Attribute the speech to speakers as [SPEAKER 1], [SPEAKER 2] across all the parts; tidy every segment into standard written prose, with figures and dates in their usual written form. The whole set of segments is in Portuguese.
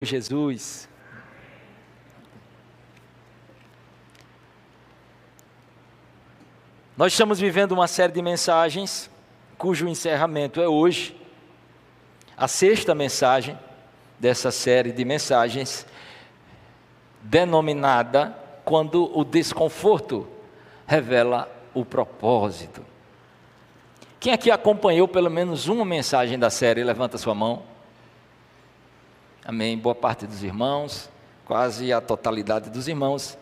[SPEAKER 1] Jesus. Nós estamos vivendo uma série de mensagens, cujo encerramento é hoje, a sexta mensagem dessa série de mensagens, denominada Quando o Desconforto Revela o Propósito. Quem aqui acompanhou pelo menos uma mensagem da série, levanta sua mão. Amém, boa parte dos irmãos, quase a totalidade dos irmãos,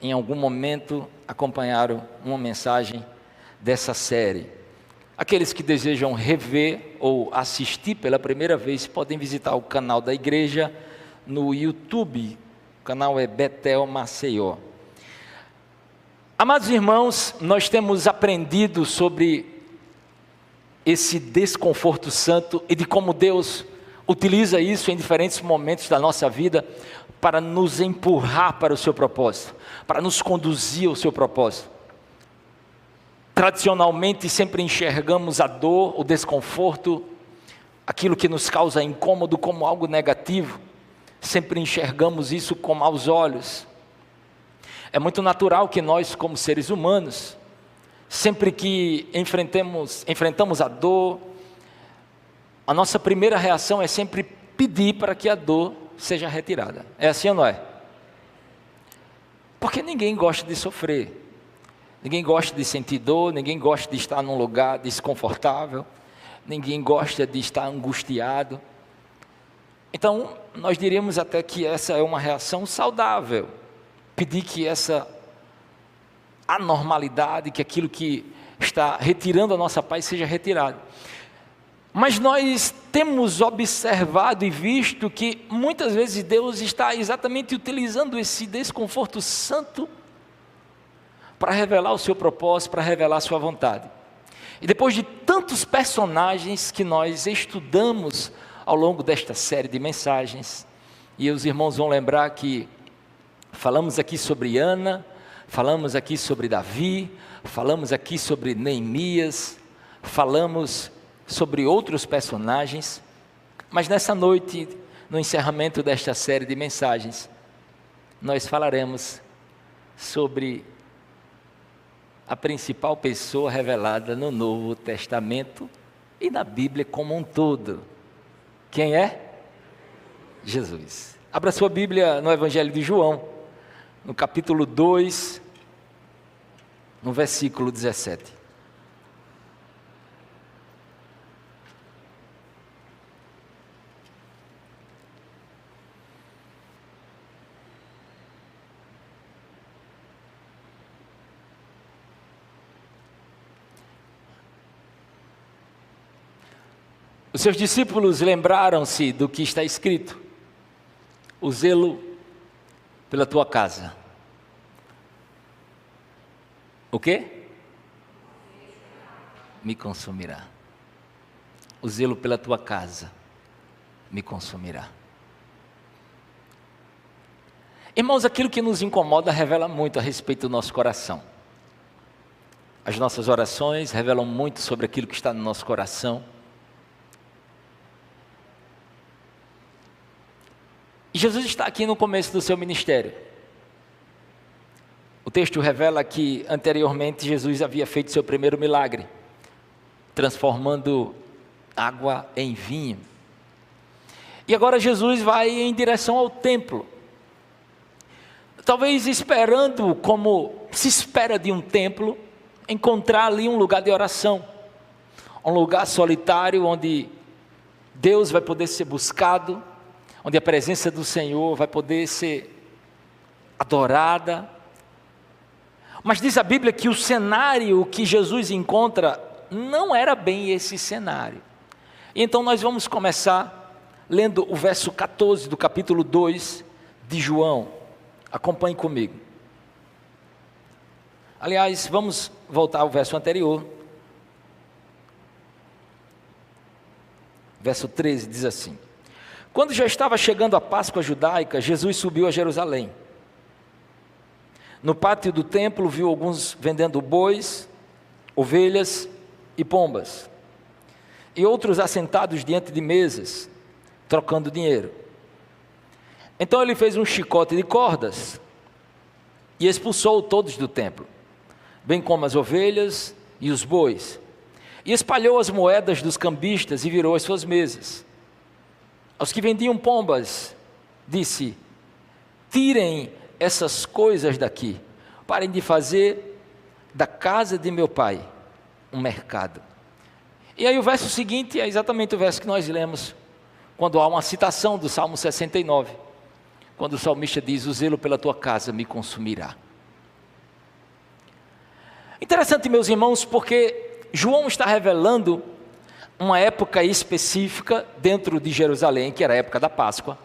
[SPEAKER 1] em algum momento acompanharam uma mensagem dessa série. Aqueles que desejam rever ou assistir pela primeira vez, podem visitar o canal da igreja no YouTube, o canal é Betel Maceió. Amados irmãos, nós temos aprendido sobre esse desconforto santo e de como Deus utiliza isso em diferentes momentos da nossa vida para nos empurrar para o seu propósito, para nos conduzir ao seu propósito. Tradicionalmente sempre enxergamos a dor, o desconforto, aquilo que nos causa incômodo como algo negativo, sempre enxergamos isso com maus olhos. É muito natural que nós, como seres humanos, sempre que enfrentamos a dor, a nossa primeira reação é sempre pedir para que a dor seja retirada. É assim ou não é? Porque ninguém gosta de sofrer, ninguém gosta de sentir dor, ninguém gosta de estar num lugar desconfortável, ninguém gosta de estar angustiado. Então, nós diríamos até que essa é uma reação saudável, pedir que essa anormalidade, que aquilo que está retirando a nossa paz seja retirado. Mas nós temos observado e visto que muitas vezes Deus está exatamente utilizando esse desconforto santo para revelar o seu propósito, para revelar a sua vontade. E depois de tantos personagens que nós estudamos ao longo desta série de mensagens, e os irmãos vão lembrar que falamos aqui sobre Ana, falamos aqui sobre Davi, falamos aqui sobre Neemias, falamos sobre outros personagens, mas nessa noite, no encerramento desta série de mensagens, nós falaremos sobre a principal pessoa revelada no Novo Testamento e na Bíblia como um todo. Quem é? Jesus. Abra sua Bíblia no Evangelho de João, no capítulo 2, no versículo 17. Os seus discípulos lembraram-se do que está escrito: o zelo pela tua casa. O quê? Me consumirá. O zelo pela tua casa me consumirá. Irmãos, aquilo que nos incomoda revela muito a respeito do nosso coração. As nossas orações revelam muito sobre aquilo que está no nosso coração. E Jesus está aqui no começo do seu ministério. O texto revela que anteriormente Jesus havia feito seu primeiro milagre, transformando água em vinho. E agora Jesus vai em direção ao templo, talvez esperando, como se espera de um templo, encontrar ali um lugar de oração, um lugar solitário onde Deus vai poder ser buscado, onde a presença do Senhor vai poder ser adorada. Mas diz a Bíblia que o cenário que Jesus encontra não era bem esse cenário. Então nós vamos começar lendo o verso 14 do capítulo 2 de João. Acompanhe comigo. Aliás, vamos voltar ao verso anterior. Verso 13 diz assim: quando já estava chegando a Páscoa judaica, Jesus subiu a Jerusalém. No pátio do templo viu alguns vendendo bois, ovelhas e pombas, e outros assentados diante de mesas, trocando dinheiro. Então ele fez um chicote de cordas e expulsou todos do templo, bem como as ovelhas e os bois, e espalhou as moedas dos cambistas e virou as suas mesas. Aos que vendiam pombas, disse: tirem essas coisas daqui, parem de fazer da casa de meu pai um mercado. E aí o verso seguinte é exatamente o verso que nós lemos, quando há uma citação do Salmo 69, quando o salmista diz: o zelo pela tua casa me consumirá. Interessante, meus irmãos, porque João está revelando uma época específica dentro de Jerusalém, que era a época da Páscoa.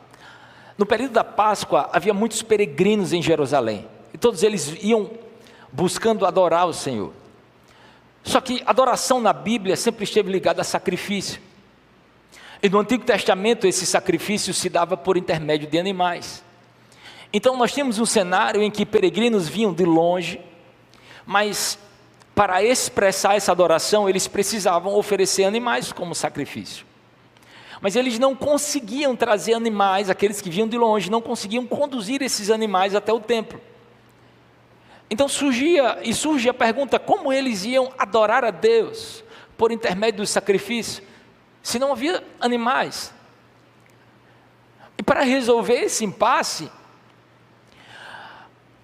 [SPEAKER 1] No período da Páscoa havia muitos peregrinos em Jerusalém, e todos eles iam buscando adorar o Senhor. Só que adoração na Bíblia sempre esteve ligada a sacrifício, e no Antigo Testamento esse sacrifício se dava por intermédio de animais. Então nós temos um cenário em que peregrinos vinham de longe, mas para expressar essa adoração eles precisavam oferecer animais como sacrifício. Mas eles não conseguiam trazer animais, aqueles que vinham de longe, não conseguiam conduzir esses animais até o templo. Então surge a pergunta: como eles iam adorar a Deus por intermédio do sacrifício, se não havia animais? E para resolver esse impasse,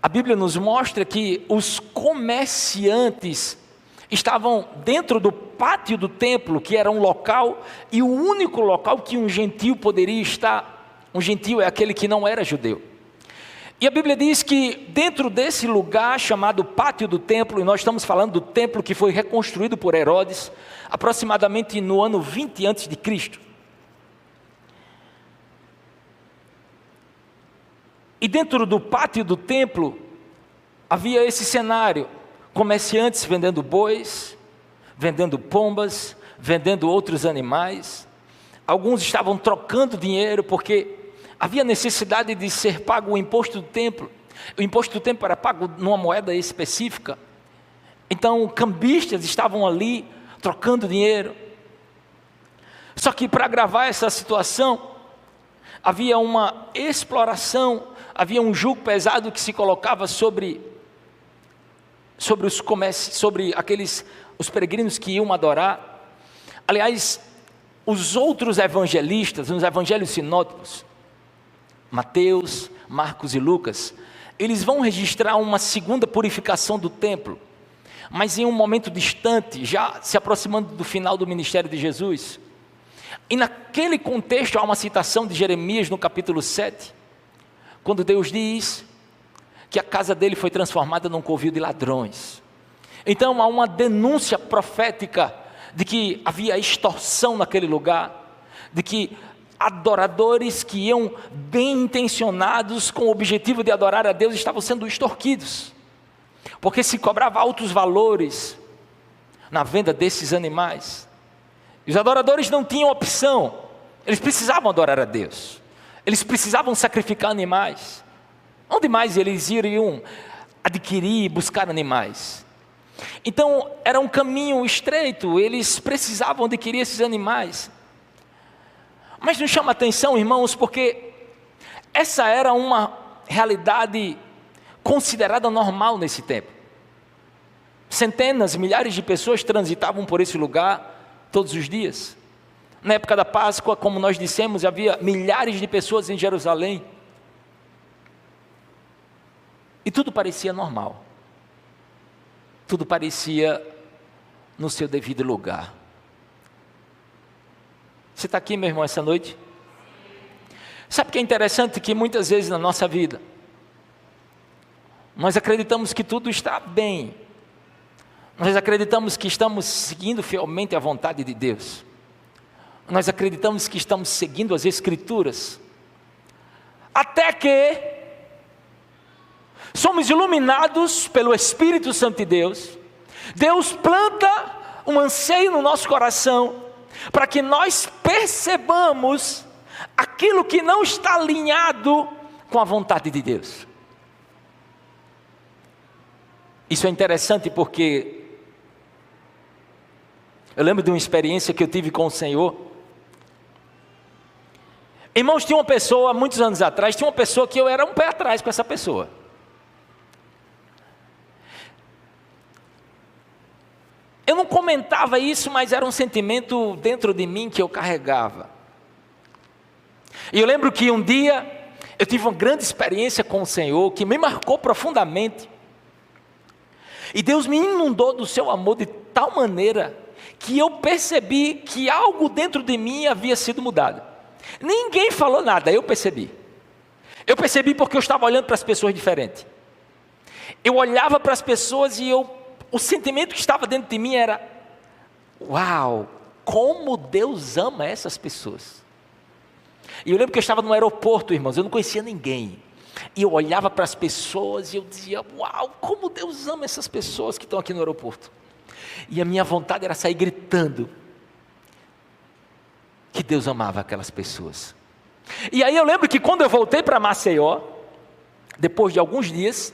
[SPEAKER 1] a Bíblia nos mostra que os comerciantes estavam dentro do pátio do templo, que era um local, e o único local que um gentio poderia estar. Um gentio é aquele que não era judeu. E a Bíblia diz que dentro desse lugar chamado pátio do templo, e nós estamos falando do templo que foi reconstruído por Herodes, aproximadamente no ano 20 a.C. E dentro do pátio do templo havia esse cenário: comerciantes vendendo bois, vendendo pombas, vendendo outros animais. Alguns estavam trocando dinheiro porque havia necessidade de ser pago o imposto do templo. O imposto do templo era pago numa moeda específica. Então cambistas estavam ali trocando dinheiro. Só que para agravar essa situação, havia uma exploração, havia um jugo pesado que se colocava sobre os peregrinos que iam adorar. Aliás, os outros evangelistas, nos evangelhos sinóticos, Mateus, Marcos e Lucas, eles vão registrar uma segunda purificação do templo, mas em um momento distante, já se aproximando do final do ministério de Jesus. E naquele contexto há uma citação de Jeremias no capítulo 7, quando Deus diz que a casa dele foi transformada num covil de ladrões. Então há uma denúncia profética de que havia extorsão naquele lugar, de que adoradores que iam bem intencionados com o objetivo de adorar a Deus estavam sendo extorquidos, porque se cobrava altos valores na venda desses animais. E os adoradores não tinham opção, eles precisavam adorar a Deus, eles precisavam sacrificar animais. Onde mais eles iriam adquirir e buscar animais? Então era um caminho estreito, eles precisavam adquirir esses animais. Mas nos chama a atenção, irmãos, porque essa era uma realidade considerada normal nesse tempo. Centenas, milhares de pessoas transitavam por esse lugar todos os dias. Na época da Páscoa, como nós dissemos, havia milhares de pessoas em Jerusalém. E tudo parecia normal. Tudo parecia no seu devido lugar. Você está aqui, meu irmão, essa noite? Sabe o que é interessante? Que muitas vezes na nossa vida, nós acreditamos que tudo está bem. Nós acreditamos que estamos seguindo fielmente a vontade de Deus. Nós acreditamos que estamos seguindo as Escrituras. Até que somos iluminados pelo Espírito Santo de Deus. Deus planta um anseio no nosso coração, para que nós percebamos aquilo que não está alinhado com a vontade de Deus. Isso é interessante porque eu lembro de uma experiência que eu tive com o Senhor, Irmãos, tinha uma pessoa, muitos anos atrás, tinha uma pessoa que eu era um pé atrás com essa pessoa. Eu não comentava isso, mas era um sentimento dentro de mim que eu carregava. E eu lembro que um dia eu tive uma grande experiência com o Senhor, que me marcou profundamente. E Deus me inundou do seu amor de tal maneira que eu percebi que algo dentro de mim havia sido mudado. Ninguém falou nada, eu percebi. Eu percebi porque eu estava olhando para as pessoas diferente. Eu olhava para as pessoas e o sentimento que estava dentro de mim era: uau, como Deus ama essas pessoas. E eu lembro que eu estava no aeroporto, irmãos, eu não conhecia ninguém. E eu olhava para as pessoas e eu dizia: uau, como Deus ama essas pessoas que estão aqui no aeroporto. E a minha vontade era sair gritando que Deus amava aquelas pessoas. E aí eu lembro que quando eu voltei para Maceió, depois de alguns dias,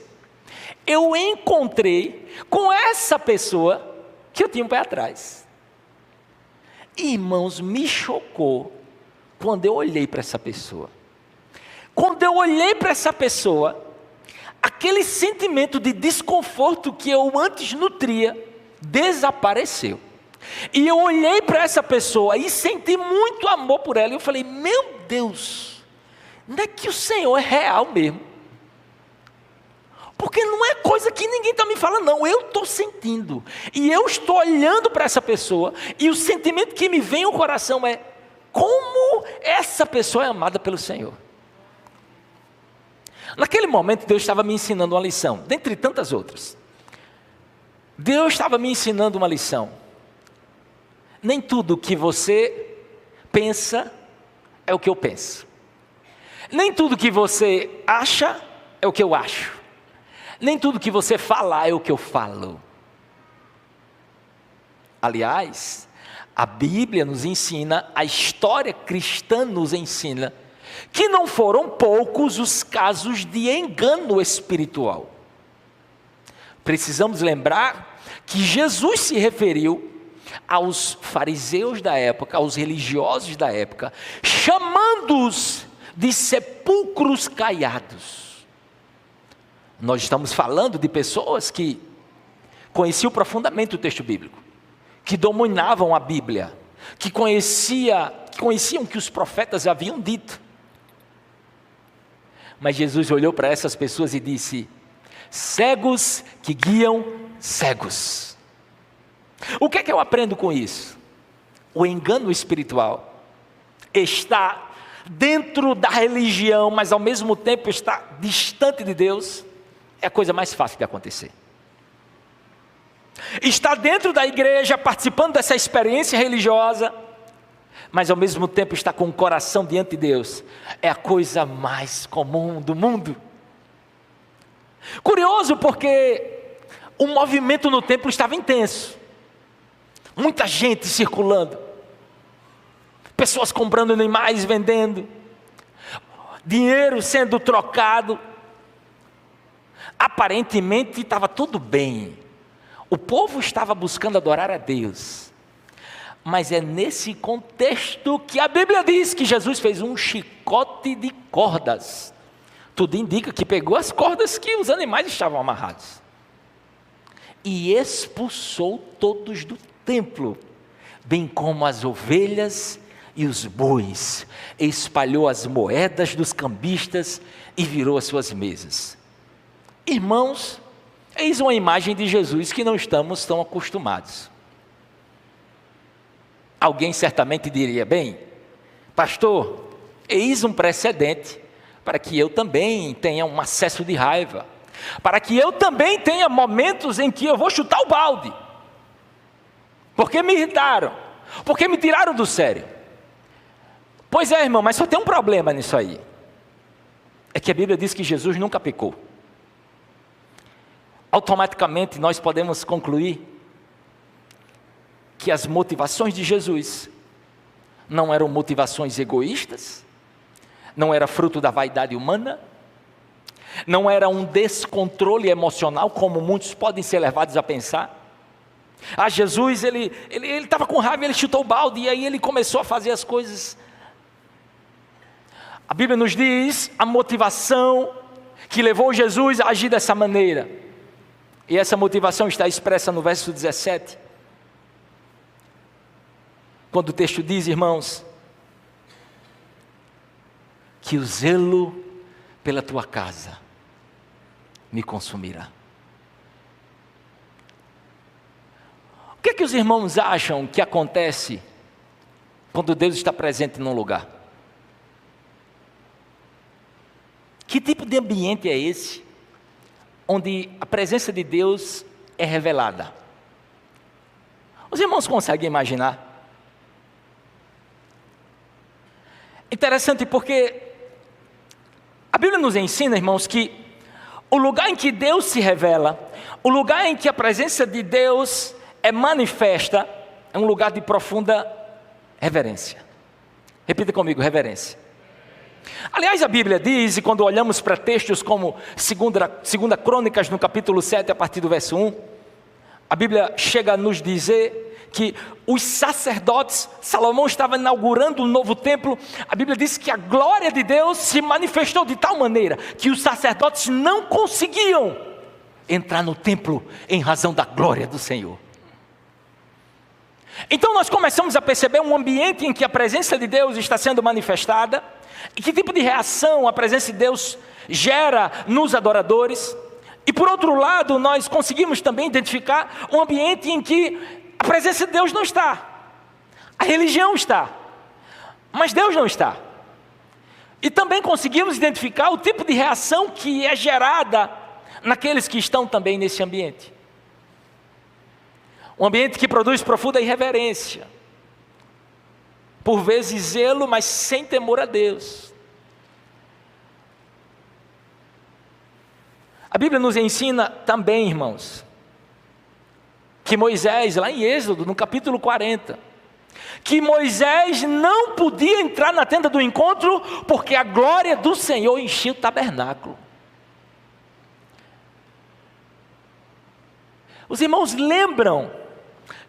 [SPEAKER 1] eu encontrei com essa pessoa que eu tinha um pé atrás. Irmãos, me chocou quando eu olhei para essa pessoa. Quando eu olhei para essa pessoa, aquele sentimento de desconforto que eu antes nutria, desapareceu. E eu olhei para essa pessoa e senti muito amor por ela. E eu falei: meu Deus, não é que o Senhor é real mesmo? Porque não é coisa que ninguém está me falando, não. Eu estou sentindo. E eu estou olhando para essa pessoa. E o sentimento que me vem ao coração é: como essa pessoa é amada pelo Senhor. Naquele momento Deus estava me ensinando uma lição, dentre tantas outras. Deus estava me ensinando uma lição. Nem tudo que você pensa é o que eu penso. Nem tudo que você acha é o que eu acho. Nem tudo que você fala é o que eu falo. Aliás, a Bíblia nos ensina, a história cristã nos ensina, que não foram poucos os casos de engano espiritual. Precisamos lembrar que Jesus se referiu aos fariseus da época, aos religiosos da época, chamando-os de sepulcros caiados. Nós estamos falando de pessoas que conheciam profundamente o texto bíblico, que dominavam a Bíblia, que conheciam o que os profetas haviam dito. Mas Jesus olhou para essas pessoas e disse: cegos que guiam cegos. O que é que eu aprendo com isso? O engano espiritual está dentro da religião, mas ao mesmo tempo está distante de Deus. É a coisa mais fácil de acontecer. Está dentro da igreja, participando dessa experiência religiosa, mas ao mesmo tempo está com o coração diante de Deus. É a coisa mais comum do mundo. Curioso, porque o movimento no templo estava intenso. Muita gente circulando. Pessoas comprando animais, vendendo. Dinheiro sendo trocado. Aparentemente estava tudo bem. O povo estava buscando adorar a Deus. Mas é nesse contexto que a Bíblia diz que Jesus fez um chicote de cordas. Tudo indica que pegou as cordas que os animais estavam amarrados. E expulsou todos do templo, bem como as ovelhas e os bois. Espalhou as moedas dos cambistas e virou as suas mesas. Irmãos, eis uma imagem de Jesus que não estamos tão acostumados. Alguém certamente diria: bem, pastor, eis um precedente para que eu também tenha um acesso de raiva, para que eu também tenha momentos em que eu vou chutar o balde, porque me irritaram, porque me tiraram do sério. Pois é, irmão, mas só tem um problema nisso aí, é que a Bíblia diz que Jesus nunca pecou. Automaticamente nós podemos concluir que as motivações de Jesus não eram motivações egoístas, não era fruto da vaidade humana, não era um descontrole emocional, como muitos podem ser levados a pensar. Jesus, ele estava com raiva, ele chutou o balde, e aí ele começou a fazer as coisas. A Bíblia nos diz a motivação que levou Jesus a agir dessa maneira. E essa motivação está expressa no verso 17. Quando o texto diz, irmãos, que o zelo pela tua casa me consumirá. O que é que os irmãos acham que acontece quando Deus está presente num lugar? Que tipo de ambiente é esse, onde a presença de Deus é revelada? Os irmãos conseguem imaginar? Interessante porque a Bíblia nos ensina, irmãos, que o lugar em que Deus se revela, o lugar em que a presença de Deus é manifesta, é um lugar de profunda reverência. Repita comigo, reverência. Aliás, a Bíblia diz, e quando olhamos para textos como 2 Crônicas, no capítulo 7, a partir do verso 1, a Bíblia chega a nos dizer que os sacerdotes, Salomão estava inaugurando um novo templo, a Bíblia diz que a glória de Deus se manifestou de tal maneira que os sacerdotes não conseguiam entrar no templo em razão da glória do Senhor. Então nós começamos a perceber um ambiente em que a presença de Deus está sendo manifestada, e que tipo de reação a presença de Deus gera nos adoradores. E por outro lado, nós conseguimos também identificar um ambiente em que a presença de Deus não está. A religião está, mas Deus não está. E também conseguimos identificar o tipo de reação que é gerada naqueles que estão também nesse ambiente. Um ambiente que produz profunda irreverência, por vezes zelo, mas sem temor a Deus. A Bíblia nos ensina também, irmãos, que Moisés, lá em Êxodo, no capítulo 40, que Moisés não podia entrar na tenda do encontro, porque a glória do Senhor enchia o tabernáculo. Os irmãos lembram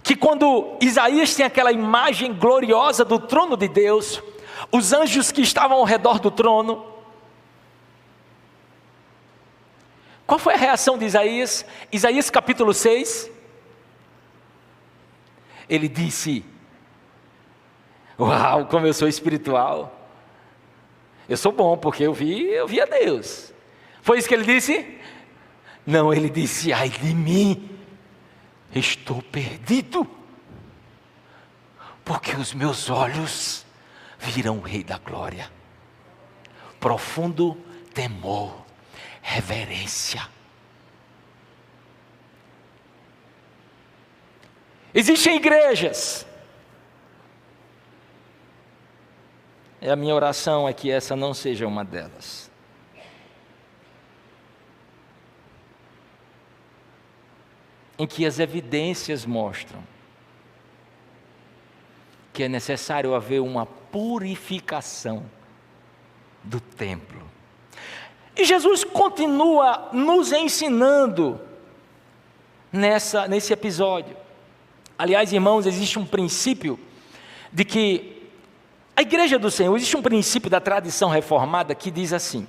[SPEAKER 1] que quando Isaías tem aquela imagem gloriosa do trono de Deus, os anjos que estavam ao redor do trono, qual foi a reação de Isaías? Isaías capítulo 6, ele disse, uau, como eu sou espiritual, eu sou bom porque eu vi a Deus. Foi isso que ele disse? Não, ele disse, ai de mim, estou perdido, porque os meus olhos viram o Rei da Glória. Profundo temor, reverência. Existem igrejas, e a minha oração é que essa não seja uma delas, em que as evidências mostram que é necessário haver uma purificação do templo. E Jesus continua nos ensinando nesse episódio. Aliás, irmãos, existe um princípio de que a igreja do Senhor, existe um princípio da tradição reformada que diz assim: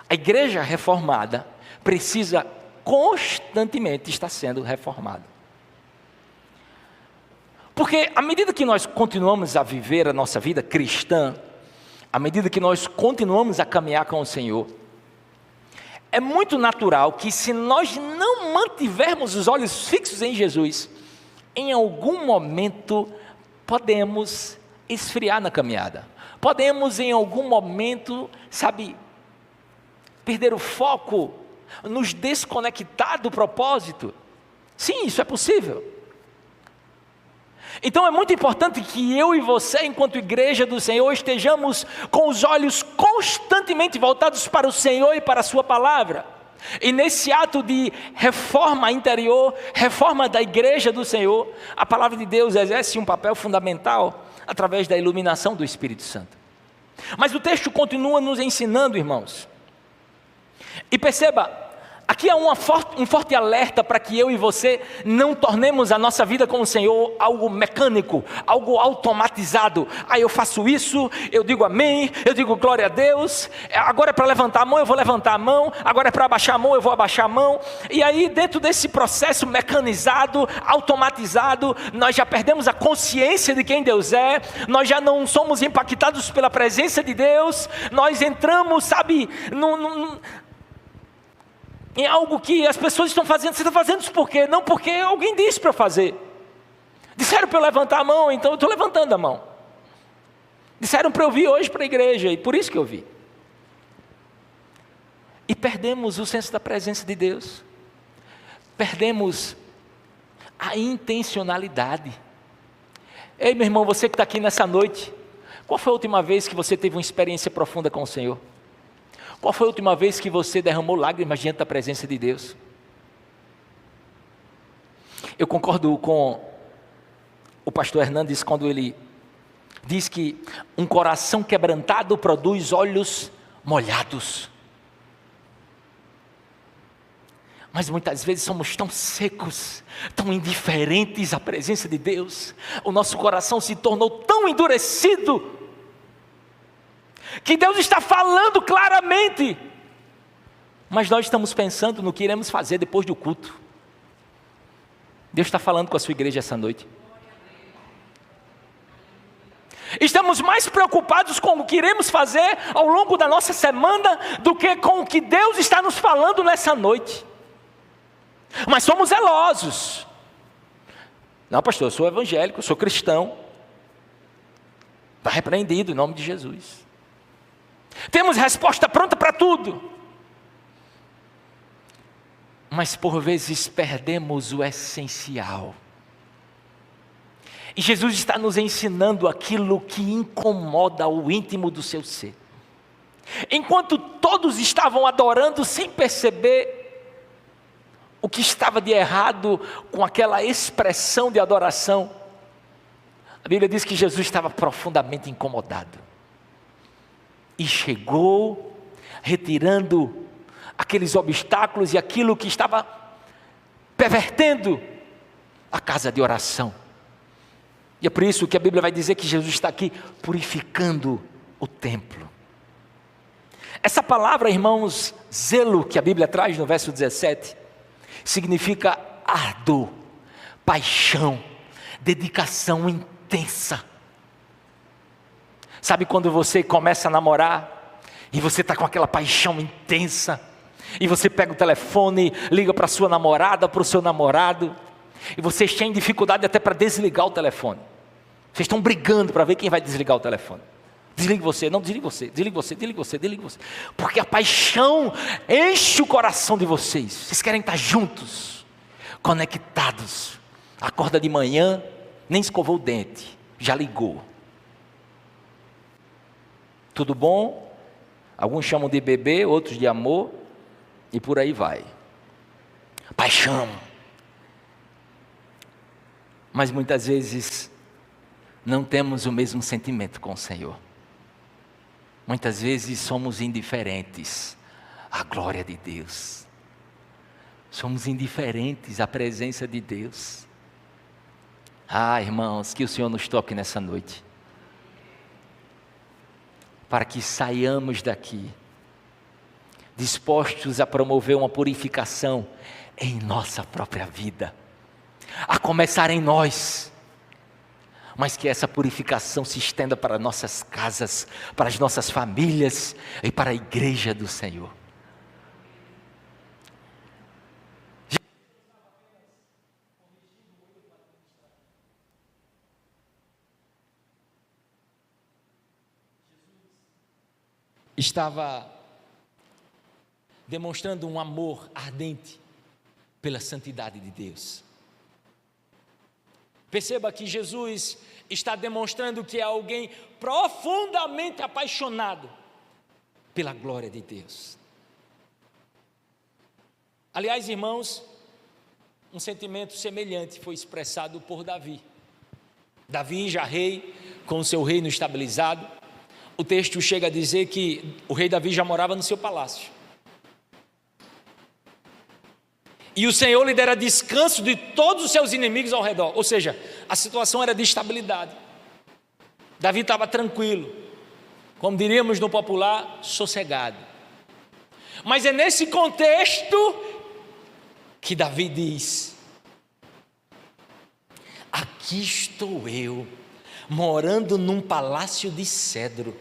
[SPEAKER 1] a igreja reformada precisa constantemente está sendo reformado. Porque à medida que nós continuamos a viver a nossa vida cristã, à medida que nós continuamos a caminhar com o Senhor, é muito natural que se nós não mantivermos os olhos fixos em Jesus, em algum momento podemos esfriar na caminhada. Podemos em algum momento, perder o foco, nos desconectar do propósito. Sim, isso é possível. Então é muito importante que eu e você, enquanto igreja do Senhor, estejamos com os olhos constantemente voltados para o Senhor e para a sua palavra. E nesse ato de reforma interior, reforma da igreja do Senhor, a palavra de Deus exerce um papel fundamental através da iluminação do Espírito Santo. Mas o texto continua nos ensinando, irmãos. E perceba, Aqui há um forte alerta para que eu e você não tornemos a nossa vida com o Senhor algo mecânico, algo automatizado. Eu faço isso, eu digo amém, eu digo glória a Deus, agora é para levantar a mão, eu vou levantar a mão, agora é para abaixar a mão, eu vou abaixar a mão. E aí dentro desse processo mecanizado, automatizado, nós já perdemos a consciência de quem Deus é, nós já não somos impactados pela presença de Deus, nós entramos, sabe, em algo que as pessoas estão fazendo. Você está fazendo isso por quê? Não, porque alguém disse para eu fazer. Disseram para eu levantar a mão, então eu estou levantando a mão. Disseram para eu vir hoje para a igreja, e por isso que eu vi. E perdemos o senso da presença de Deus. Perdemos a intencionalidade. Ei, meu irmão, você que está aqui nessa noite, qual foi a última vez que você teve uma experiência profunda com o Senhor? Qual foi a última vez que você derramou lágrimas diante da presença de Deus? Eu concordo com o pastor Hernandes quando ele diz que um coração quebrantado produz olhos molhados. Mas muitas vezes somos tão secos, tão indiferentes à presença de Deus. O nosso coração se tornou tão endurecido, que Deus está falando claramente, mas nós estamos pensando no que iremos fazer depois do culto. Deus está falando com a sua igreja essa noite. Estamos mais preocupados com o que iremos fazer ao longo da nossa semana do que com o que Deus está nos falando nessa noite. Mas somos zelosos. Não, pastor, eu sou evangélico, eu sou cristão. Está repreendido em nome de Jesus. Temos resposta pronta para tudo, mas por vezes perdemos o essencial. E Jesus está nos ensinando aquilo que incomoda o íntimo do seu ser. Enquanto todos estavam adorando sem perceber o que estava de errado com aquela expressão de adoração, a Bíblia diz que Jesus estava profundamente incomodado. E chegou, retirando aqueles obstáculos e aquilo que estava pervertendo a casa de oração. E é por isso que a Bíblia vai dizer que Jesus está aqui purificando o templo. Essa palavra, irmãos, zelo, que a Bíblia traz no verso 17, significa ardor, paixão, dedicação intensa. Sabe quando você começa a namorar e você está com aquela paixão intensa, e você pega o telefone, liga para a sua namorada, para o seu namorado, e vocês têm dificuldade até para desligar o telefone. Vocês estão brigando para ver quem vai desligar o telefone. Desligue você, não, desligue você, desligue você, desligue você, desligue você. Porque a paixão enche o coração de vocês. Vocês querem estar juntos, conectados. Acorda de manhã, nem escovou o dente, já ligou. Tudo bom? Alguns chamam de bebê, outros de amor, e por aí vai. Paixão. Mas muitas vezes não temos o mesmo sentimento com o Senhor. Muitas vezes somos indiferentes à glória de Deus. Somos indiferentes à presença de Deus. Irmãos, que o Senhor nos toque nessa noite, para que saiamos daqui dispostos a promover uma purificação em nossa própria vida, a começar em nós, mas que essa purificação se estenda para nossas casas, para as nossas famílias e para a igreja do Senhor. Estava demonstrando um amor ardente pela santidade de Deus. Perceba que Jesus está demonstrando que é alguém profundamente apaixonado pela glória de Deus. Aliás, irmãos, um sentimento semelhante foi expressado por Davi. Davi, já rei, com o seu reino estabilizado, o texto chega a dizer que o rei Davi já morava no seu palácio. E o Senhor lhe dera descanso de todos os seus inimigos ao redor. Ou seja, a situação era de estabilidade. Davi estava tranquilo, como diríamos no popular, sossegado. Mas é nesse contexto que Davi diz: aqui estou eu, morando num palácio de cedro,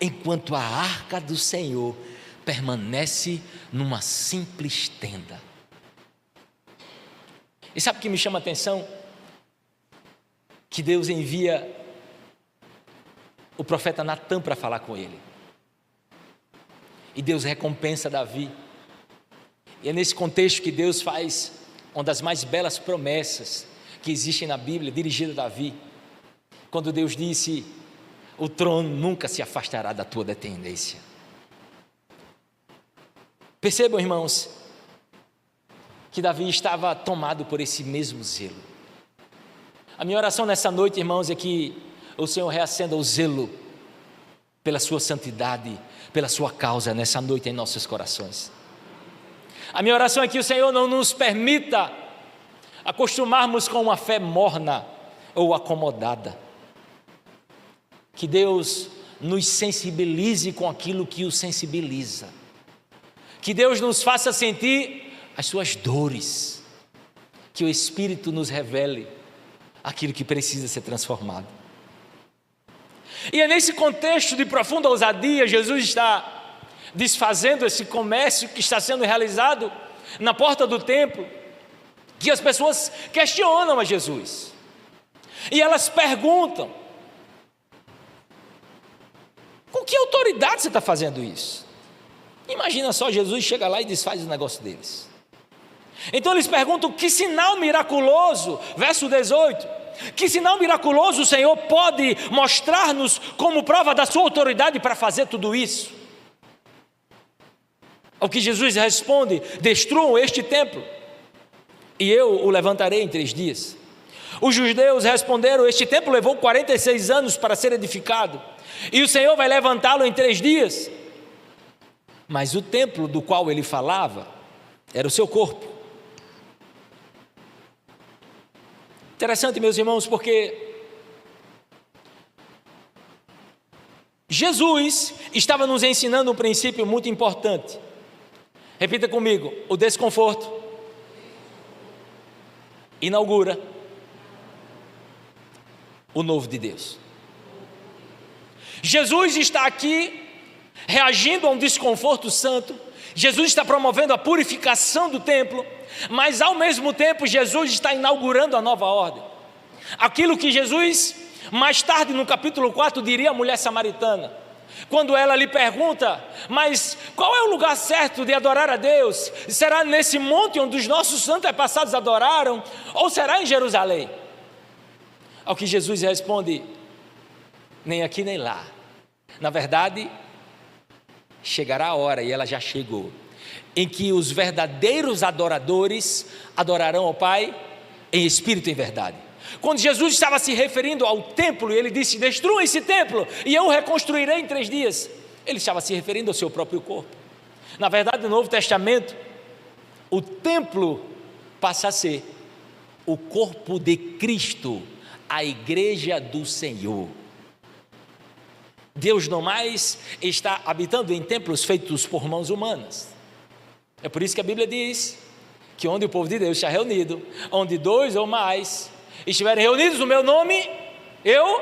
[SPEAKER 1] enquanto a arca do Senhor permanece numa simples tenda. E sabe o que me chama a atenção? Que Deus envia o profeta Natã para falar com ele. E Deus recompensa Davi. E é nesse contexto que Deus faz uma das mais belas promessas que existem na Bíblia, dirigida a Davi. Quando Deus disse: o trono nunca se afastará da tua descendência. Percebam, irmãos, que Davi estava tomado por esse mesmo zelo. A minha oração nessa noite, irmãos, é que o Senhor reacenda o zelo pela sua santidade, pela sua causa nessa noite em nossos corações. A minha oração é que o Senhor não nos permita acostumarmos com uma fé morna ou acomodada. Que Deus nos sensibilize com aquilo que o sensibiliza. Que Deus nos faça sentir as suas dores, que o Espírito nos revele aquilo que precisa ser transformado. E é nesse contexto de profunda ousadia, Jesus está desfazendo esse comércio que está sendo realizado na porta do templo, que as pessoas questionam a Jesus, e elas perguntam: com que autoridade você está fazendo isso? Imagina só, Jesus chega lá e desfaz o negócio deles. Então eles perguntam: que sinal miraculoso, verso 18, que sinal miraculoso o Senhor pode mostrar-nos como prova da sua autoridade para fazer tudo isso? Ao que Jesus responde: destruam este templo e eu o levantarei em 3 dias. Os judeus responderam: este templo levou 46 anos para ser edificado, e o Senhor vai levantá-lo em 3 dias. Mas o templo do qual ele falava era o seu corpo. Interessante, meus irmãos, porque Jesus estava nos ensinando um princípio muito importante. Repita comigo: o desconforto inaugura o novo de Deus. Jesus está aqui reagindo a um desconforto santo. Jesus está promovendo a purificação do templo, mas ao mesmo tempo Jesus está inaugurando a nova ordem. Aquilo que Jesus, mais tarde no capítulo 4, diria à mulher samaritana, quando ela lhe pergunta: mas qual é o lugar certo de adorar a Deus? Será nesse monte onde os nossos antepassados adoraram, ou será em Jerusalém? Ao que Jesus responde: nem aqui nem lá. Na verdade, chegará a hora, e ela já chegou, em que os verdadeiros adoradores adorarão ao Pai em espírito e em verdade. Quando Jesus estava se referindo ao templo, e ele disse: destrua esse templo e eu o reconstruirei em 3 dias, ele estava se referindo ao seu próprio corpo. Na verdade, no Novo Testamento, o templo passa a ser o corpo de Cristo, a igreja do Senhor. Deus não mais está habitando em templos feitos por mãos humanas. É por isso que a Bíblia diz que onde o povo de Deus está reunido, onde 2 ou mais estiverem reunidos no meu nome, eu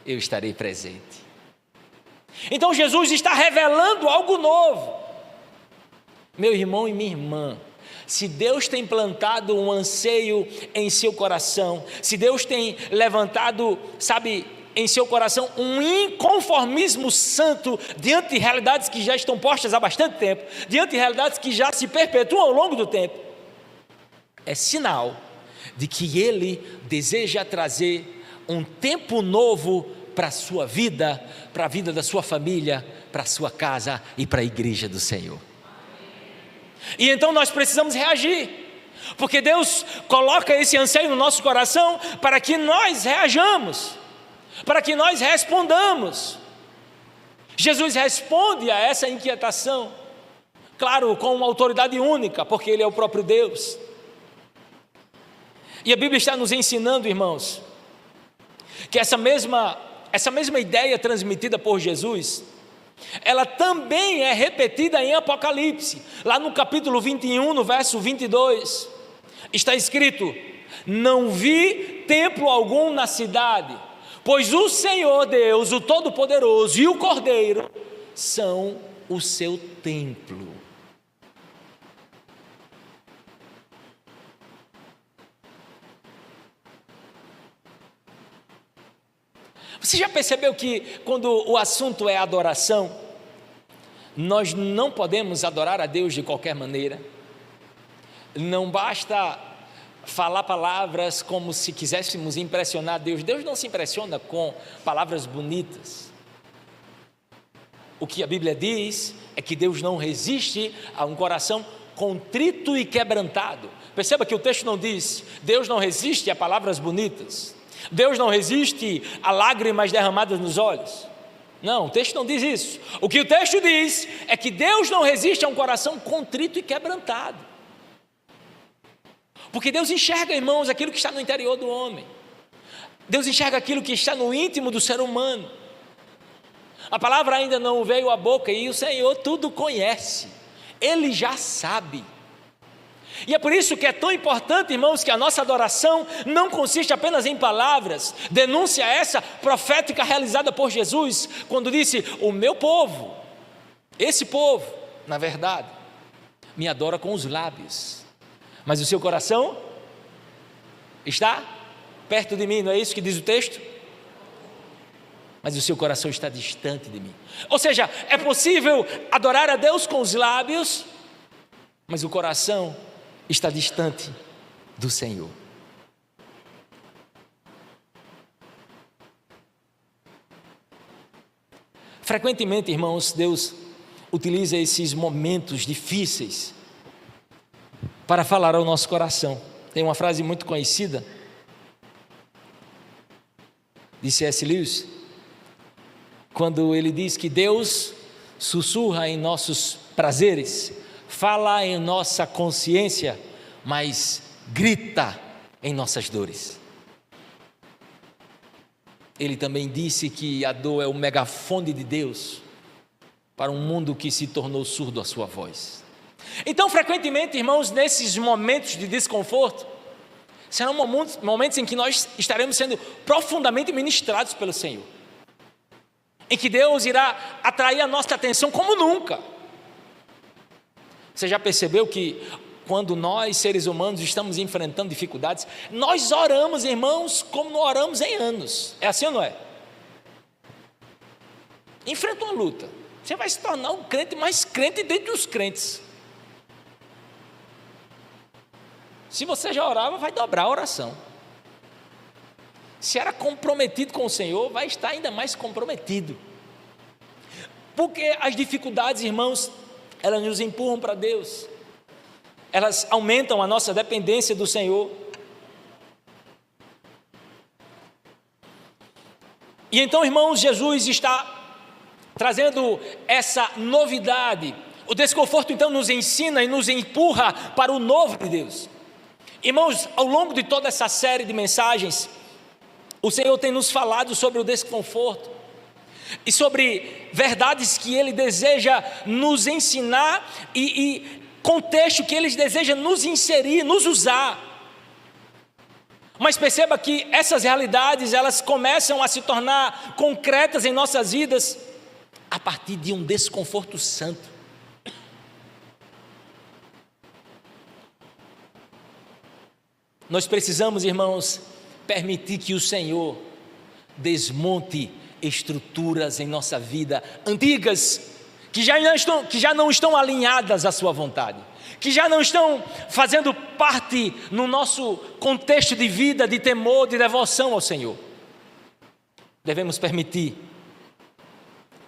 [SPEAKER 1] estarei presente. Então Jesus está revelando algo novo. Meu irmão e minha irmã, se Deus tem plantado um anseio em seu coração, se Deus tem levantado, em seu coração um inconformismo santo diante de realidades que já estão postas há bastante tempo, diante de realidades que já se perpetuam ao longo do tempo, é sinal de que Ele deseja trazer um tempo novo para a sua vida, para a vida da sua família, para a sua casa e para a igreja do Senhor. E então nós precisamos reagir, porque Deus coloca esse anseio no nosso coração para que nós reajamos, para que nós respondamos. Jesus responde a essa inquietação Claro, com uma autoridade única, porque Ele é o próprio Deus. E a Bíblia está nos ensinando, irmãos, que essa mesma ideia transmitida por Jesus, ela também é repetida em Apocalipse, lá no capítulo 21, no verso 22, está escrito: não vi templo algum na cidade, pois o Senhor Deus, o Todo-Poderoso e o Cordeiro são o seu templo. Você já percebeu que quando o assunto é adoração, nós não podemos adorar a Deus de qualquer maneira? Não basta falar palavras como se quiséssemos impressionar Deus. Deus não se impressiona com palavras bonitas. O que a Bíblia diz é que Deus não resiste a um coração contrito e quebrantado. Perceba que o texto não diz: Deus não resiste a palavras bonitas, Deus não resiste a lágrimas derramadas nos olhos. Não, o texto não diz isso. O que o texto diz é que Deus não resiste a um coração contrito e quebrantado. Porque Deus enxerga, irmãos, aquilo que está no interior do homem. Deus enxerga aquilo que está no íntimo do ser humano. A palavra ainda não veio à boca e o Senhor tudo conhece. Ele já sabe. E é por isso que é tão importante, irmãos, que a nossa adoração não consiste apenas em palavras. Denúncia essa profética realizada por Jesus, quando disse: o meu povo, esse povo, na verdade, me adora com os lábios, mas o seu coração está perto de mim, não é isso que diz o texto? Mas o seu coração está distante de mim. Ou seja, é possível adorar a Deus com os lábios, mas o coração está distante do Senhor. Frequentemente, irmãos, Deus utiliza esses momentos difíceis para falar ao nosso coração. Tem uma frase muito conhecida de C.S. Lewis, quando ele diz que Deus sussurra em nossos prazeres, fala em nossa consciência, mas grita em nossas dores. Ele também disse que a dor é o megafone de Deus para um mundo que se tornou surdo à sua voz. Então, frequentemente, irmãos, nesses momentos de desconforto, serão momentos em que nós estaremos sendo profundamente ministrados pelo Senhor, em que Deus irá atrair a nossa atenção como nunca. Você já percebeu que quando nós, seres humanos, estamos enfrentando dificuldades, nós oramos, irmãos, como não oramos em anos? É assim ou não é? Enfrenta uma luta, você vai se tornar um crente mais crente dentre os crentes. Se você já orava, vai dobrar a oração. Se era comprometido com o Senhor, vai estar ainda mais comprometido. Porque as dificuldades, irmãos, elas nos empurram para Deus, elas aumentam a nossa dependência do Senhor. E então, irmãos, Jesus está trazendo essa novidade. O desconforto então nos ensina e nos empurra para o novo de Deus. Irmãos, ao longo de toda essa série de mensagens, o Senhor tem nos falado sobre o desconforto e sobre verdades que Ele deseja nos ensinar e contexto que Ele deseja nos inserir, nos usar. Mas perceba que essas realidades, elas começam a se tornar concretas em nossas vidas a partir de um desconforto santo. Nós precisamos, irmãos, permitir que o Senhor desmonte estruturas em nossa vida antigas, que já não estão alinhadas à sua vontade, que já não estão fazendo parte no nosso contexto de vida, de temor, de devoção ao Senhor. Devemos permitir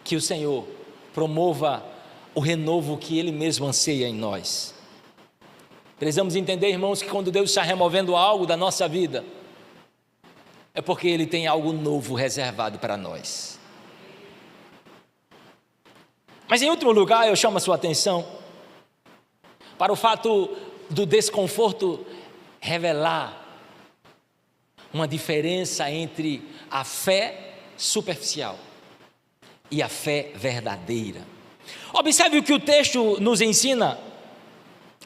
[SPEAKER 1] que o Senhor promova o renovo que Ele mesmo anseia em nós. Precisamos entender, irmãos, que quando Deus está removendo algo da nossa vida, é porque Ele tem algo novo reservado para nós. Mas em último lugar, eu chamo a sua atenção para o fato do desconforto revelar uma diferença entre a fé superficial e a fé verdadeira. Observe o que o texto nos ensina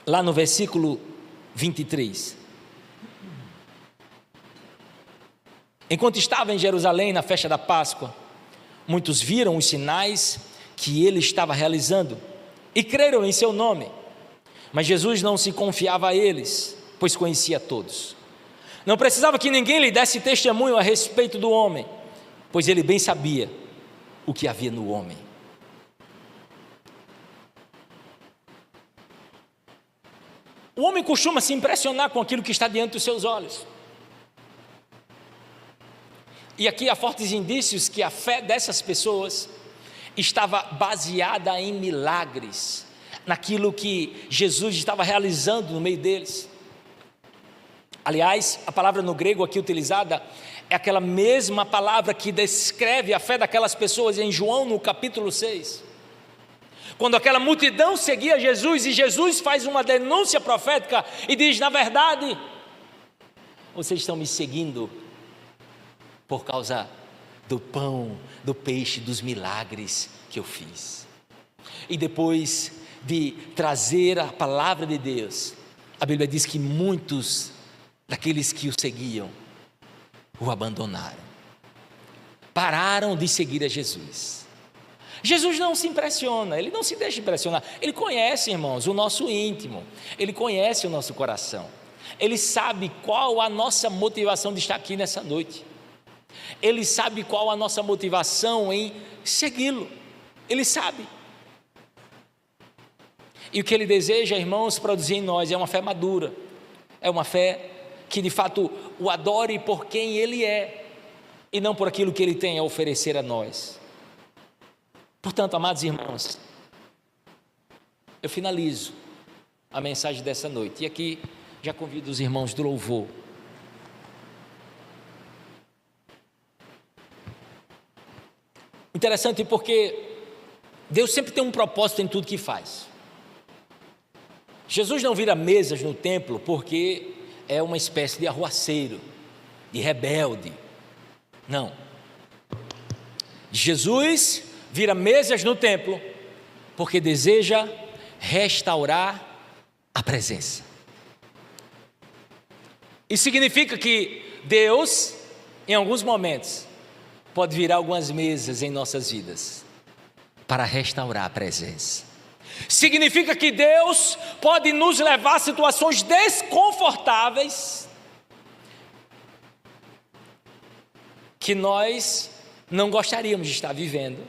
[SPEAKER 1] lá no versículo 23. Enquanto estava em Jerusalém na festa da Páscoa, muitos viram os sinais que ele estava realizando e creram em seu nome. Mas Jesus não se confiava a eles, pois conhecia todos. Não precisava que ninguém lhe desse testemunho a respeito do homem, pois ele bem sabia o que havia no homem. O homem costuma se impressionar com aquilo que está diante dos seus olhos. E aqui há fortes indícios que a fé dessas pessoas estava baseada em milagres, naquilo que Jesus estava realizando no meio deles. Aliás, a palavra no grego aqui utilizada é aquela mesma palavra que descreve a fé daquelas pessoas em João no capítulo 6. Quando aquela multidão seguia Jesus e Jesus faz uma denúncia profética e diz: na verdade, vocês estão me seguindo por causa do pão, do peixe, dos milagres que eu fiz. E depois de trazer a palavra de Deus, a Bíblia diz que muitos daqueles que o seguiam o abandonaram, pararam de seguir a Jesus. Jesus não se impressiona, ele não se deixa impressionar, ele conhece, irmãos, o nosso íntimo, ele conhece o nosso coração, ele sabe qual a nossa motivação de estar aqui nessa noite, ele sabe qual a nossa motivação em segui-lo, ele sabe. E o que ele deseja, irmãos, produzir em nós é uma fé madura, é uma fé que de fato o adore por quem ele é, e não por aquilo que ele tem a oferecer a nós. Portanto, amados irmãos, eu finalizo a mensagem dessa noite, e aqui já convido os irmãos do louvor. Interessante porque Deus sempre tem um propósito em tudo que faz. Jesus não vira mesas no templo porque é uma espécie de arruaceiro, de rebelde. Não. Jesus vira mesas no templo porque deseja restaurar a presença. Isso significa que Deus, em alguns momentos, pode virar algumas mesas em nossas vidas para restaurar a presença. Significa que Deus pode nos levar a situações desconfortáveis que nós não gostaríamos de estar vivendo,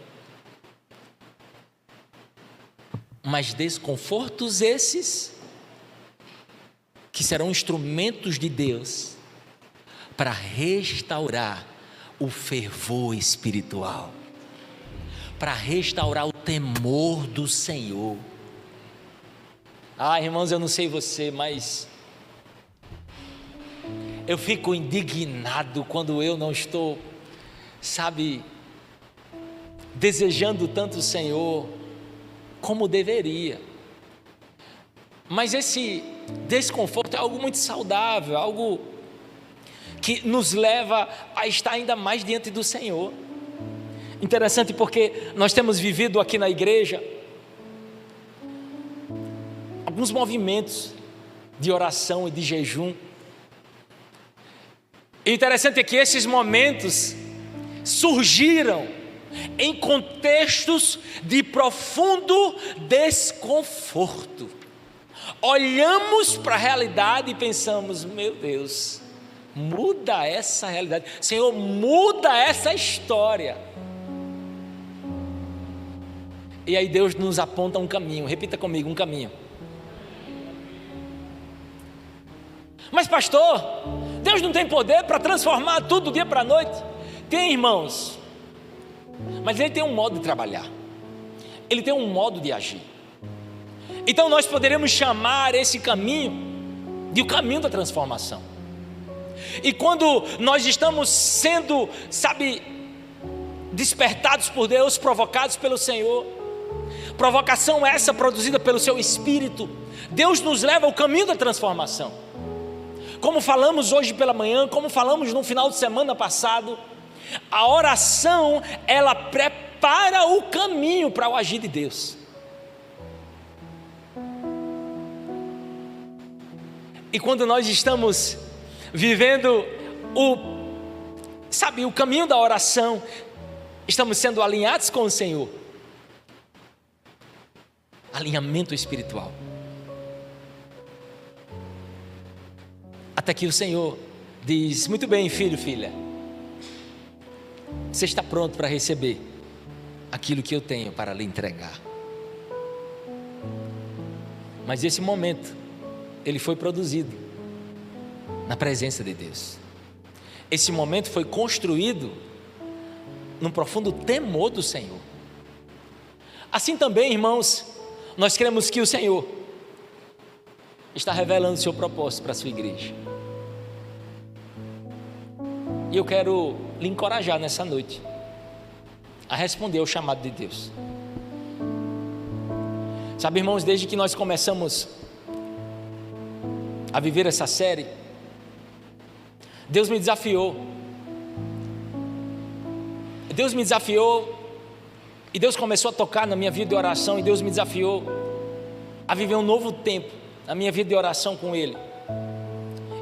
[SPEAKER 1] mas desconfortos esses que serão instrumentos de Deus para restaurar o fervor espiritual, para restaurar o temor do Senhor. Irmãos, eu não sei você, mas eu fico indignado quando eu não estou, desejando tanto o Senhor como deveria. Mas esse desconforto é algo muito saudável, algo que nos leva a estar ainda mais diante do Senhor. Interessante porque nós temos vivido aqui na igreja alguns movimentos de oração e de jejum. E interessante é que esses momentos surgiram em contextos de profundo desconforto. Olhamos para a realidade e pensamos: meu Deus, muda essa realidade, Senhor, muda essa história. E aí Deus nos aponta um caminho. Repita comigo: um caminho. Mas pastor, Deus não tem poder para transformar tudo do dia para a noite? Tem, irmãos, mas Ele tem um modo de trabalhar, Ele tem um modo de agir. Então nós poderemos chamar esse caminho de o caminho da transformação. E quando nós estamos sendo, despertados por Deus, provocados pelo Senhor, Provocação essa produzida pelo seu Espírito. Deus nos leva ao caminho da transformação. Como falamos hoje pela manhã, como falamos no final de semana passado, a oração, ela prepara o caminho para o agir de Deus. E quando nós estamos vivendo o caminho da oração, estamos sendo alinhados com o Senhor. Alinhamento espiritual. Até que o Senhor diz: muito bem, filho, filha, você está pronto para receber aquilo que eu tenho para lhe entregar. Mas esse momento, ele foi produzido na presença de Deus. Esse momento foi construído num profundo temor do Senhor. Assim também, irmãos, nós cremos que o Senhor está revelando o seu propósito para a sua igreja. E eu quero lhe encorajar nessa noite a responder ao chamado de Deus. Sabe, irmãos, desde que nós começamos a viver essa série, Deus me desafiou. Deus me desafiou e Deus começou a tocar na minha vida de oração, e Deus me desafiou a viver um novo tempo na minha vida de oração com Ele.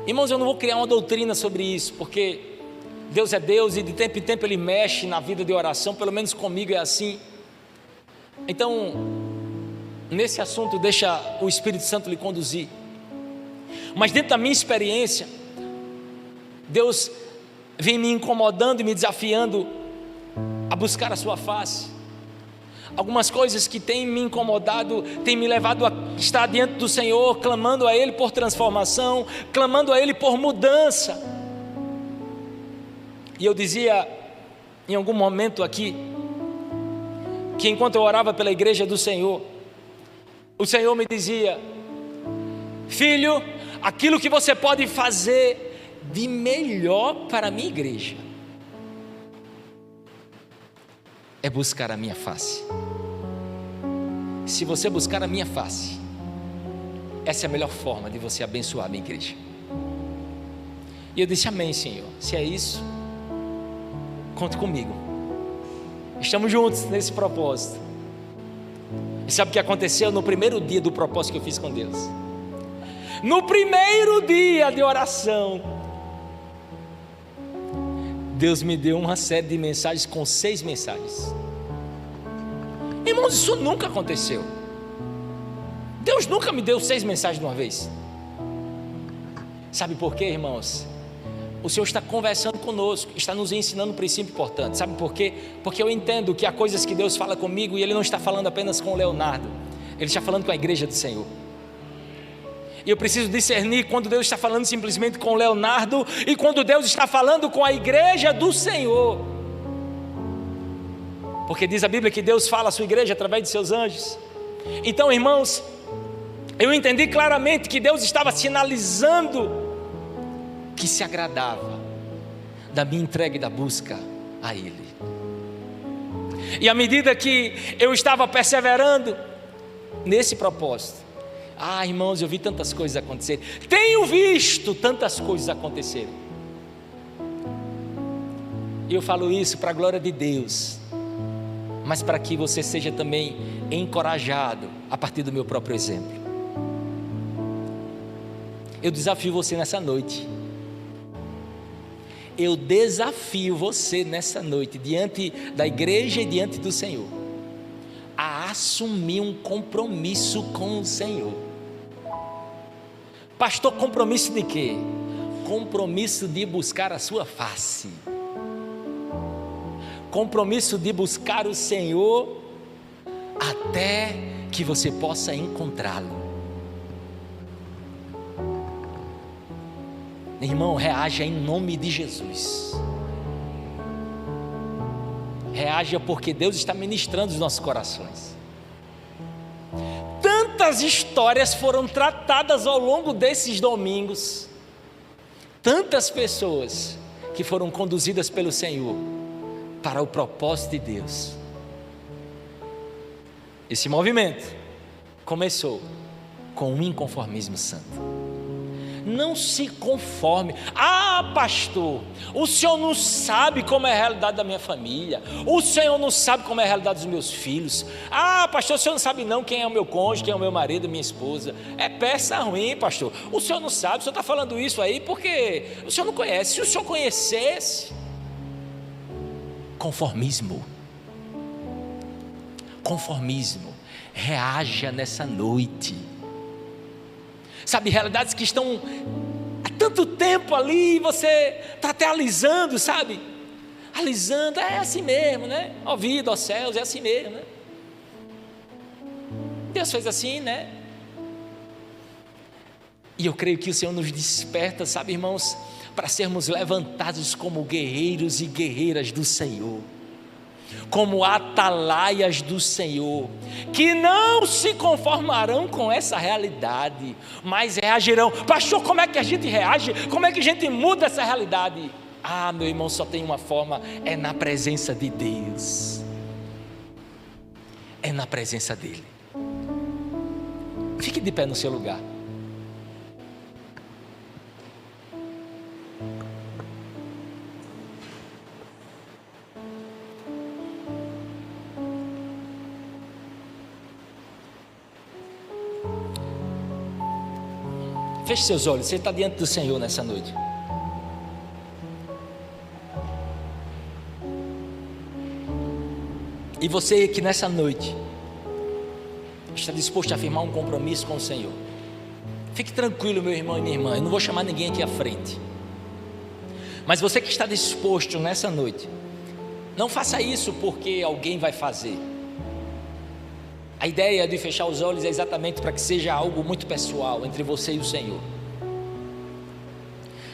[SPEAKER 1] Irmãos, eu não vou criar uma doutrina sobre isso, porque Deus é Deus e de tempo em tempo Ele mexe na vida de oração, pelo menos comigo é assim. Então, nesse assunto, deixa o Espírito Santo lhe conduzir. Mas dentro da minha experiência, Deus vem me incomodando e me desafiando a buscar a sua face. Algumas coisas que têm me incomodado, têm me levado a estar diante do Senhor, clamando a Ele por transformação, clamando a Ele por mudança. E eu dizia em algum momento aqui, que enquanto eu orava pela igreja do Senhor, o Senhor me dizia: filho, aquilo que você pode fazer de melhor para a minha igreja é buscar a minha face. Se você buscar a minha face, essa é a melhor forma de você abençoar a minha igreja. E eu disse: amém, Senhor. Se é isso, conte comigo. Estamos juntos nesse propósito. E sabe o que aconteceu no primeiro dia do propósito que eu fiz com Deus? No primeiro dia de oração, Deus me deu uma série de mensagens com 6 mensagens. Irmãos, isso nunca aconteceu. Deus nunca me deu 6 mensagens de uma vez. Sabe por quê, irmãos? O Senhor está conversando conosco, está nos ensinando um princípio importante. Sabe por quê? Porque eu entendo que há coisas que Deus fala comigo e Ele não está falando apenas com o Leonardo, Ele está falando com a igreja do Senhor. E eu preciso discernir quando Deus está falando simplesmente com o Leonardo e quando Deus está falando com a igreja do Senhor. Porque diz a Bíblia que Deus fala à sua igreja através de seus anjos. Então, irmãos, eu entendi claramente que Deus estava sinalizando que se agradava da minha entrega e da busca a Ele. E à medida que eu estava perseverando nesse propósito, irmãos, eu vi tantas coisas acontecerem. Tenho visto tantas coisas acontecerem. E eu falo isso para a glória de Deus, mas para que você seja também encorajado a partir do meu próprio exemplo. Eu desafio você nessa noite. Eu desafio você nessa noite, diante da igreja e diante do Senhor, a assumir um compromisso com o Senhor. Pastor, compromisso de quê? Compromisso de buscar a sua face. Compromisso de buscar o Senhor até que você possa encontrá-lo. Irmão, reaja em nome de Jesus. Reaja porque Deus está ministrando os nossos corações. Tantas histórias foram tratadas ao longo desses domingos. Tantas pessoas que foram conduzidas pelo Senhor para o propósito de Deus. Esse movimento começou com um inconformismo santo. Não se conforme. Ah, pastor, o senhor não sabe como é a realidade da minha família. O senhor não sabe como é a realidade dos meus filhos. Ah, pastor, o senhor não sabe não quem é o meu cônjuge, quem é o meu marido, minha esposa. É peça ruim, pastor. O senhor não sabe, o senhor está falando isso aí porque o senhor não conhece. Se o senhor conhecesse. Conformismo. Conformismo. Reaja nessa noite. Sabe, realidades que estão há tanto tempo ali, você está até alisando, sabe? Alisando, é assim mesmo, né? Ó vida, ó céus, é assim mesmo, né? Deus fez assim, né? E eu creio que o Senhor nos desperta, sabe, irmãos, para sermos levantados como guerreiros e guerreiras do Senhor, como atalaias do Senhor, que não se conformarão com essa realidade, mas reagirão. Pastor, como é que a gente reage? Como é que a gente muda essa realidade? Ah, meu irmão, só tem uma forma, é na presença de Deus, é na presença dEle. Fique de pé no seu lugar. Feche seus olhos, você está diante do Senhor nessa noite. E você que nessa noite está disposto a firmar um compromisso com o Senhor, fique tranquilo, meu irmão e minha irmã, eu não vou chamar ninguém aqui à frente. Mas você que está disposto nessa noite, não faça isso porque alguém vai fazer. A ideia de fechar os olhos é exatamente para que seja algo muito pessoal entre você e o Senhor.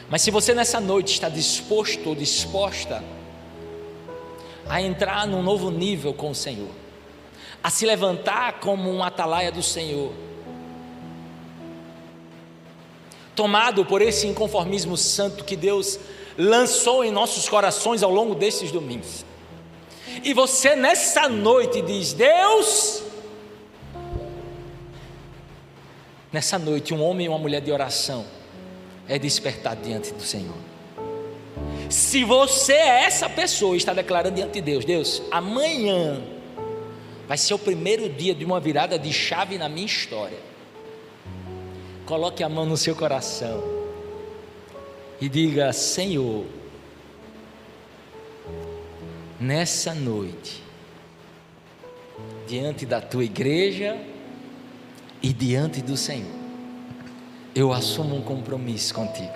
[SPEAKER 1] Mas se você nessa noite está disposto ou disposta a entrar num novo nível com o Senhor, a se levantar como um atalaia do Senhor, tomado por esse inconformismo santo que Deus lançou em nossos corações ao longo desses domingos, e você nessa noite diz: Deus, nessa noite um homem e uma mulher de oração é despertado diante do Senhor. Se você é essa pessoa e está declarando diante de Deus: Deus, amanhã vai ser o primeiro dia de uma virada de chave na minha história, coloque a mão no seu coração e diga: Senhor, nessa noite, diante da tua igreja e diante do Senhor, eu assumo um compromisso contigo,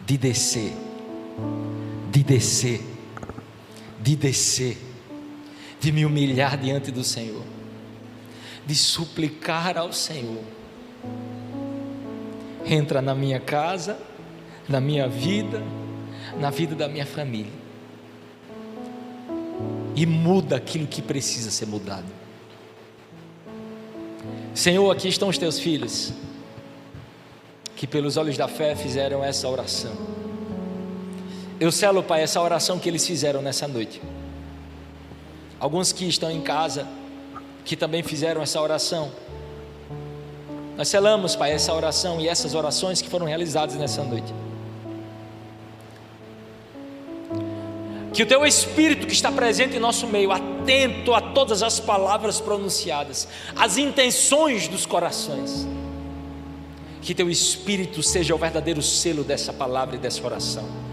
[SPEAKER 1] de descer, de me humilhar diante do Senhor, de suplicar ao Senhor: entra na minha casa, na minha vida, na vida da minha família, e muda aquilo que precisa ser mudado. Senhor, aqui estão os teus filhos, que pelos olhos da fé fizeram essa oração. Eu selo, Pai, essa oração que eles fizeram nessa noite. Alguns que estão em casa, que também fizeram essa oração, nós selamos, Pai, essa oração e essas orações que foram realizadas nessa noite. Que o teu Espírito que está presente em nosso meio, atento a todas as palavras pronunciadas, as intenções dos corações, que teu Espírito seja o verdadeiro selo dessa palavra e dessa oração.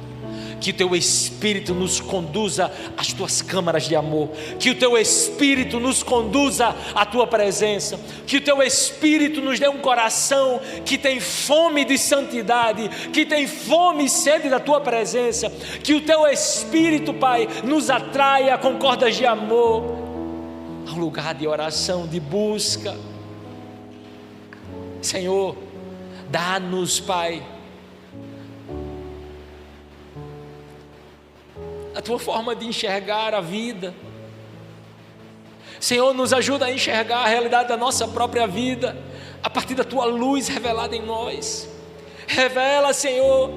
[SPEAKER 1] Que o teu Espírito nos conduza às tuas câmaras de amor, que o teu Espírito nos conduza à tua presença, que o teu Espírito nos dê um coração que tem fome de santidade, que tem fome e sede da tua presença, que o teu Espírito, Pai, nos atraia com cordas de amor ao lugar de oração, de busca. Senhor, dá-nos, Pai, a tua forma de enxergar a vida. Senhor, nos ajuda a enxergar a realidade da nossa própria vida a partir da tua luz revelada em nós. Revela, Senhor,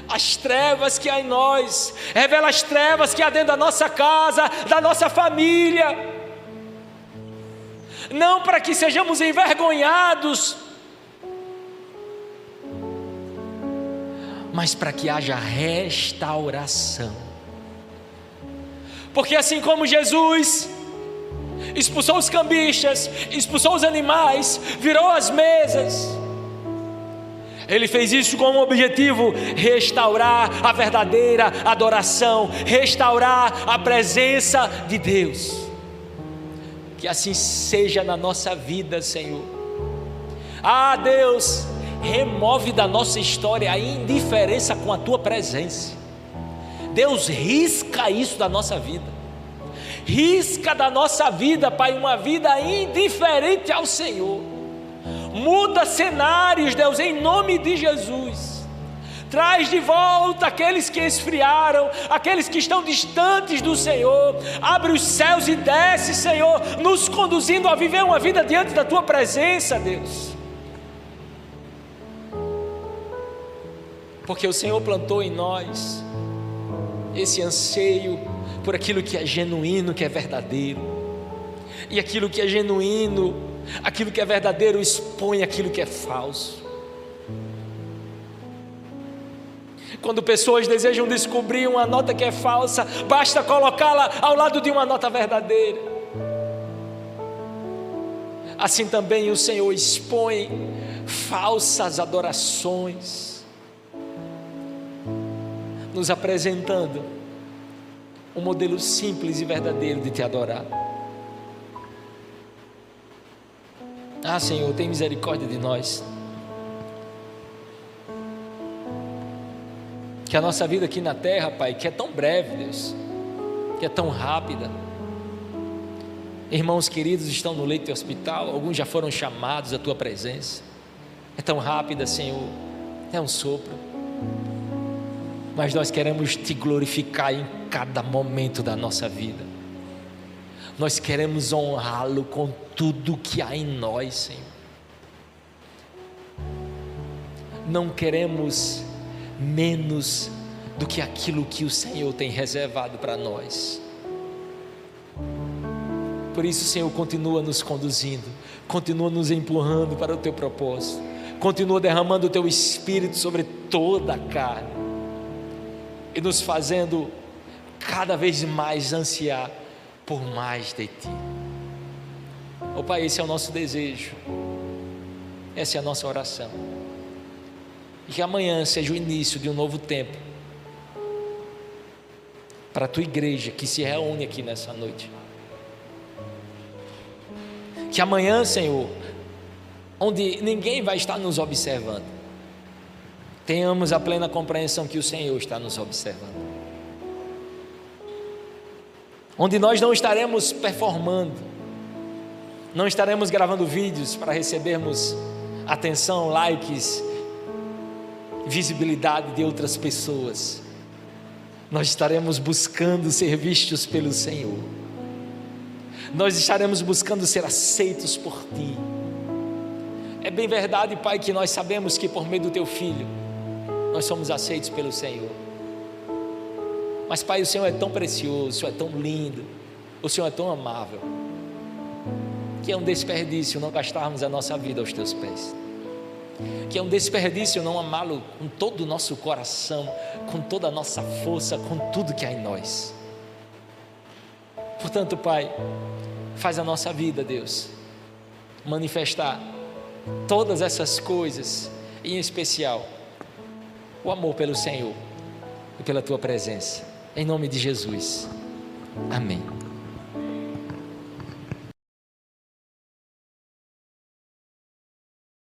[SPEAKER 1] as trevas que há em nós, revela as trevas que há dentro da nossa casa, da nossa família. não para que sejamos envergonhados, mas para que haja restauração. Porque assim como Jesus expulsou os cambistas, expulsou os animais, virou as mesas, Ele fez isso com o objetivo: restaurar a verdadeira adoração, restaurar a presença de Deus. Que assim seja na nossa vida, Senhor. Ah, Deus, remove da nossa história a indiferença com a Tua presença. Deus, risca isso da nossa vida. Risca da nossa vida, Pai, uma vida indiferente ao Senhor. Muda cenários, Deus, em nome de Jesus. Traz de volta aqueles que esfriaram, aqueles que estão distantes do Senhor. Abre os céus e desce, Senhor, nos conduzindo a viver uma vida diante da Tua presença, Deus. Porque o Senhor plantou em nós esse anseio por aquilo que é genuíno, que é verdadeiro. E aquilo que é genuíno, aquilo que é verdadeiro, expõe aquilo que é falso. Quando pessoas desejam descobrir uma nota que é falsa, basta colocá-la ao lado de uma nota verdadeira. Assim também o Senhor expõe falsas adorações, nos apresentando um modelo simples e verdadeiro de Te adorar. Ah, Senhor, tem misericórdia de nós. Que a nossa vida aqui na terra, Pai, que é tão breve, Deus, que é tão rápida. Irmãos queridos estão no leito de hospital, alguns já foram chamados à Tua presença. É tão rápida, Senhor, é um sopro. Mas nós queremos Te glorificar em cada momento da nossa vida. Nós queremos honrá-lo com tudo que há em nós, Senhor. Não queremos menos do que aquilo que o Senhor tem reservado para nós. Por isso, Senhor, continua nos conduzindo, continua nos empurrando para o Teu propósito, continua derramando o Teu Espírito sobre toda a carne e nos fazendo cada vez mais ansiar por mais de Ti. Oh Pai, esse é o nosso desejo, essa é a nossa oração. E que amanhã seja o início de um novo tempo para a Tua igreja que se reúne aqui nessa noite. Que amanhã, Senhor, onde ninguém vai estar nos observando, tenhamos a plena compreensão que o Senhor está nos observando. Onde nós não estaremos performando, não estaremos gravando vídeos para recebermos atenção, likes, visibilidade de outras pessoas. Nós estaremos buscando ser vistos pelo Senhor. Nós estaremos buscando ser aceitos por Ti. É bem verdade, Pai, que nós sabemos que por meio do Teu Filho nós somos aceitos pelo Senhor. Mas, Pai, o Senhor é tão precioso, o Senhor é tão lindo, o Senhor é tão amável, que é um desperdício não gastarmos a nossa vida aos Teus pés. Que é um desperdício não amá-lo com todo o nosso coração, com toda a nossa força, com tudo que há em nós. Portanto, Pai, faz a nossa vida, Deus, manifestar todas essas coisas, em especial o amor pelo Senhor e pela Tua presença, em nome de Jesus, amém.